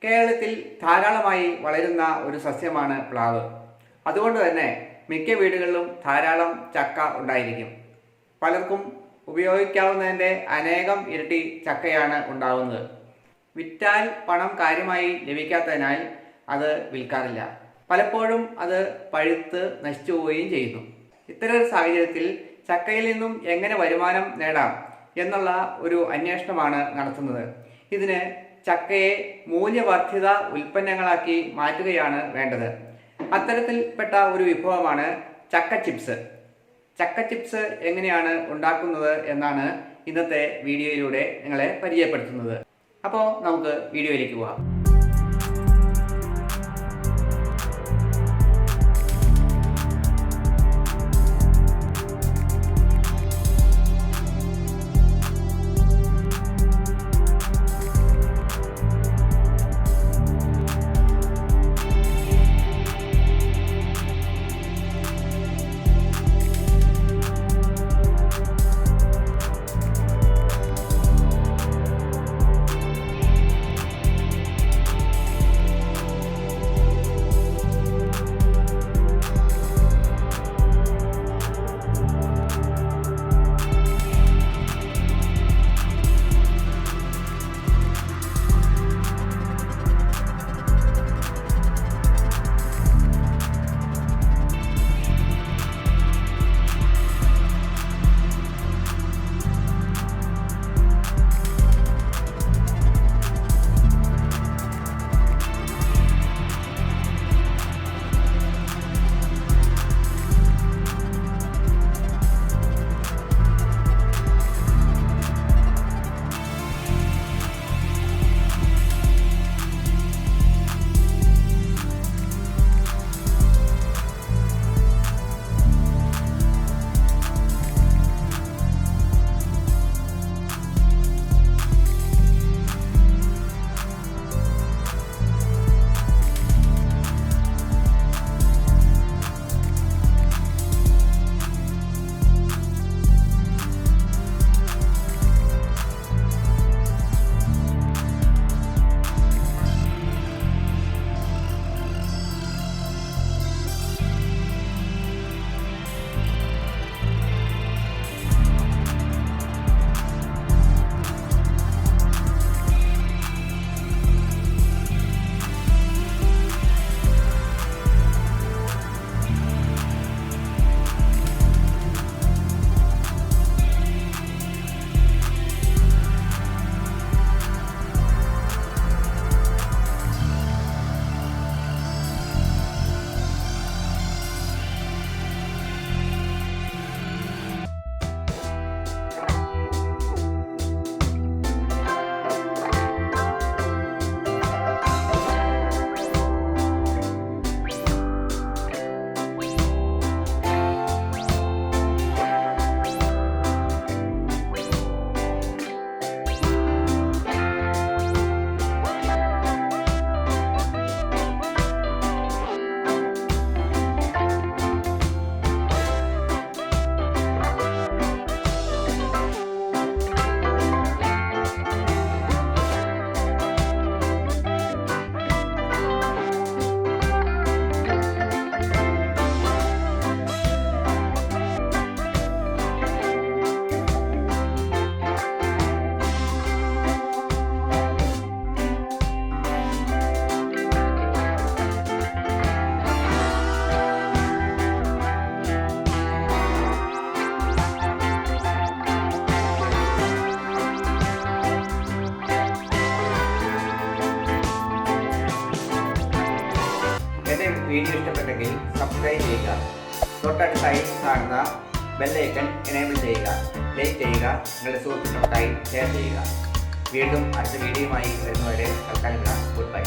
കേരളത്തിൽ ധാരാളമായി വളരുന്ന ഒരു സസ്യമാണ് പ്ലാവ്. അതുകൊണ്ട് തന്നെ മിക്ക വീടുകളിലും ധാരാളം ചക്ക ഉണ്ടായിരിക്കും. പലർക്കും ഉപയോഗിക്കാവുന്നതിൻ്റെ അനേകം ഇരട്ടി ചക്കയാണ് ഉണ്ടാകുന്നത്. വിറ്റാൽ പണം കാര്യമായി ലഭിക്കാത്തതിനാൽ അത് വിൽക്കാറില്ല. പലപ്പോഴും അത് പഴുത്ത് നശിച്ചു പോവുകയും ചെയ്യുന്നു. ഇത്തരം സാഹചര്യത്തിൽ ചക്കയിൽ നിന്നും എങ്ങനെ വരുമാനം നേടാം എന്നുള്ള ഒരു അന്വേഷണമാണ് നടത്തുന്നത്. ഇതിന് ചക്കയെ മൂല്യവർദ്ധിത ഉൽപ്പന്നങ്ങളാക്കി മാറ്റുകയാണ് വേണ്ടത്. അത്തരത്തിൽപ്പെട്ട ഒരു വിഭവമാണ് ചക്ക ചിപ്സ്. ചക്ക ചിപ്സ് എങ്ങനെയാണ് ഉണ്ടാക്കുന്നത് എന്നാണ് ഇന്നത്തെ വീഡിയോയിലൂടെ നിങ്ങളെ പരിചയപ്പെടുത്തുന്നത്. അപ്പോൾ നമുക്ക് വീഡിയോയിലേക്ക് പോകാം. വീഡിയോ ഇഷ്ടപ്പെട്ടെങ്കിൽ സബ്സ്ക്രൈബ് ചെയ്യുക. തൊട്ടടുത്തായി കാണുന്ന ബെല്ലൈക്കൺ എനേബിൾ ചെയ്യുക. ലൈക്ക് ചെയ്യുക. നിങ്ങളുടെ സുഹൃത്തുക്കൾക്കായി ഷെയർ ചെയ്യുക. വീണ്ടും അടുത്ത വീഡിയോയുമായി വരുന്നവരെ തൽക്കാലം ഗുഡ് ബൈ.